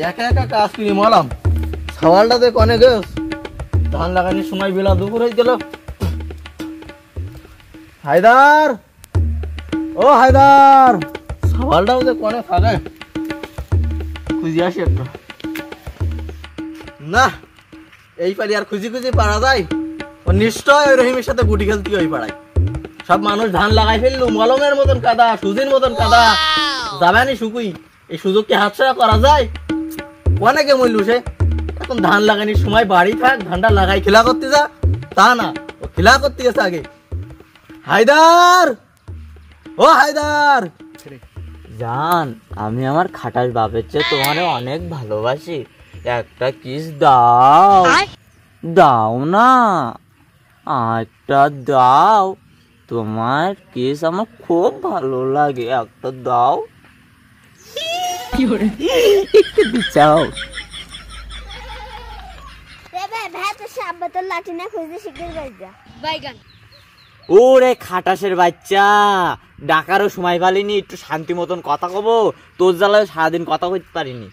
একা একা কাজ করি মলাম সওয়ালটা দেখ অনেক ধান লাগানোর সময় বেলা দুপুর হয়ে গেল। হায়দার, ও হায়দার, সওয়ালটাও দেখ অনেক থাকে, খুঁজে আসি একটা। না এই পারি আর খুঁজি খুঁজি পারা যায়, ও নিশ্চয় ওই রহিমের সাথে গুটি খেলতে ওই পাড়ায়। সব মানুষ ধান লাগাই ফেললু, মলমের মতন কাদা, সুজির মতন কাদা, যাবানি শুকুই। এই সুযোগ কি হাতছাড়া করা যায়? অনেকে মরলু সে। এখন ধান লাগানোর সময় বাড়ি থাক, ধানটা লাগাই খেলা করতে যা, তা না, ও খেলা করতে গেছে আগে। হায়দার, ও হায়দার, জান আমি আমার খাটাস বাপের চেয়ে তোমারে অনেক ভালোবাসি, একটা কিস দাও। দাও না, একটা দাও, তোমার কিস আমার খুব ভালো লাগে, একটা দাও। চাও ওরে খাটাসের বাচ্চা, ডাকারও সময় পালিনি, একটু শান্তি মতন কথা কব, তোর জ্বালায় সারাদিন কথা কইতে পারিনি।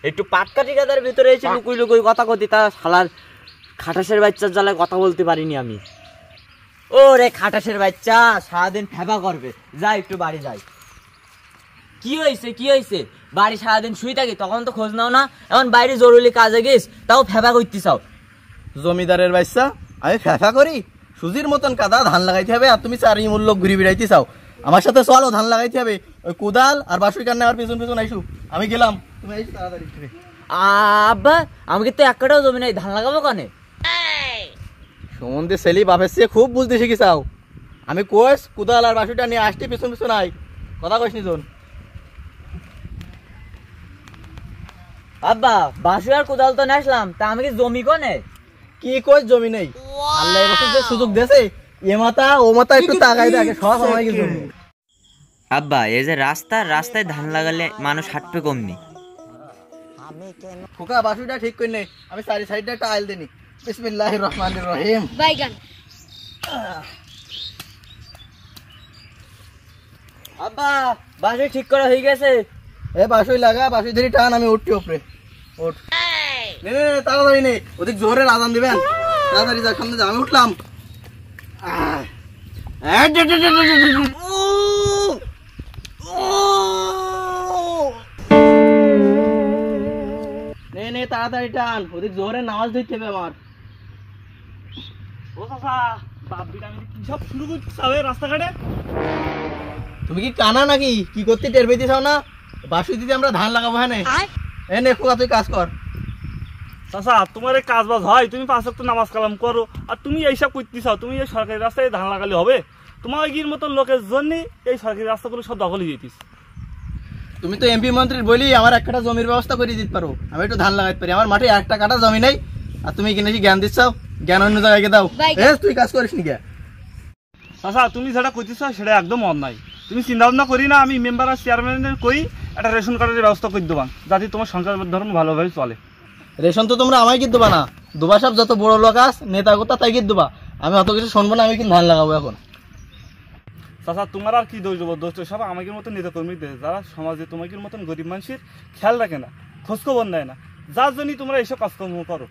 একটু পাটকাঠি গাদার ভিতরে এসে লুকুই লুকুই কথা কতি, তা শালার খাটাসের বাচ্চার জ্বালায় কথা বলতে পারিনি আমি। ওরে খাটাসের বাচ্চা, সারাদিন ফেবা করবে, যাই একটু বাড়ি যাই। কি হয়েছে কি হয়েছে? বাড়ি সারাদিন শুই থাকি, তখন তো খোঁজ নাও না, এখন বাইরে জরুরি কাজে গেছ, তাও ফেবা করতে চাও। জমিদারের বাচ্চা, আমি ফেফা করি? সুজির মতন কাদা, ধান লাগাইতে হবে, আর তুমি চারি মূল্য ঘুরি বেড়াইতে চাও। আমার সাথে চলো, ধান লাগাইতে হবে। ওই কোদাল আর বাসুই কান্না আমার পেছন পেছন আইসু, আমি গেলাম, তুমি আইসু তাড়াতাড়ি। আব্বা আমাকে তো এক কাটাও জমি নাই, ধান লাগাবো কানে? সম্বন্ধে ছেলে বাপের চেয়ে খুব বুঝতে শিখি চাও। আমি কোষ কোদাল আর বাসুইটা নিয়ে আসতে পেছন পেছন আই, কথা কইস নিজন। আব্বা বাসু আর কোদাল তো আসলাম, তা আমি কি জমি কনে? কি কই জমি নেই? আল্লাহ এবছর যে সুযোগ দেছে, এ মাথা ও মাথা একটু তাকাই দেখে, সব আমাকে জমি। আব্বা এই যে রাস্তায় ধান লাগালে মানুষ হাঁটবে কমনি। খোকা বাসুইটা ঠিক করে নে, আমি চারি সাইডে একটা আইল দিনি। বিসমিল্লাহির রহমানির রহিম। বাইগান আব্বা বাসু ঠিক করা হয়ে গেছে। এ বাসুই লাগা, বাসুই ধরি টান, আমি উঠছি উপরে। উঠ, নে নে নে, তাড়াতাড়ি নে, ওদিক জোরে আজান দিবেন, তাড়াতাড়ি যা, সামনে যা, আমি উঠলাম। নে নে তাড়াতাড়ি টান, ওদিক জোরে নামাজ দিতে হবে আমার। ও চাচা, বাপ বিটা আমি কি সব শুরু করতে হবে রাস্তাঘাটে? তুমি কি কানা নাকি? কি করতে টের পেতে চাও না? বাসুই দিদি আমরা ধান লাগাবো। হ্যাঁ এ নে খোকা, তুই কাজ কর। চাচা তোমার এই কাজ বাজ হয়, তুমি 5 ওয়াক্ত নামাজ কালাম করো, আর তুমি এইসব করতে চাও? তুমি এই সরকারি রাস্তায় ধান লাগালে হবে? তোমার এগির মতন লোকের জন্য এই সরকারি রাস্তাগুলো সব দখল হয়ে যেতিস। তুমি তো এমপি মন্ত্রীর বলি আমার এক কাটা জমির ব্যবস্থা করে দিতে পারো, আমি একটু ধান লাগাইতে পারি। আমার মাঠে একটা কাটা জমি নেই, আর তুমি কি নাকি জ্ঞান দিচ্ছ? জ্ঞান অন্য জায়গায় দাও। তুই কাজ করিস নি কে? চাচা তুমি যেটা করতেছ সেটা একদম অন্যায়। তুমি চিন্তা ভাবনা করি না, আমি মেম্বার আর চেয়ারম্যানের কই একটা রেশন কার্ডের ব্যবস্থা করে দেবান, যাতে তোমার সংসার ধর্ম ভালোভাবে চলে। রেশন তো তোমরা আমায় কিন্তু দেবা না, দুবা সব যত বড় লোক আস নেতা গোতা তাই কিন্তু দেবা, আমি অত কিছু শুনবো না, আমি কিন্তু ধান লাগাবো এখন। চাচা তোমার আর কি দোষ দেবো? দোষ সব আমাদের মতন নেতা কর্মী দেয়, যারা সমাজে তোমাদের মতন গরিব মানুষের খেয়াল রাখে না, খোঁজখবর নেয় না, যার জন্যই তোমরা এইসব কাজকর্ম করো।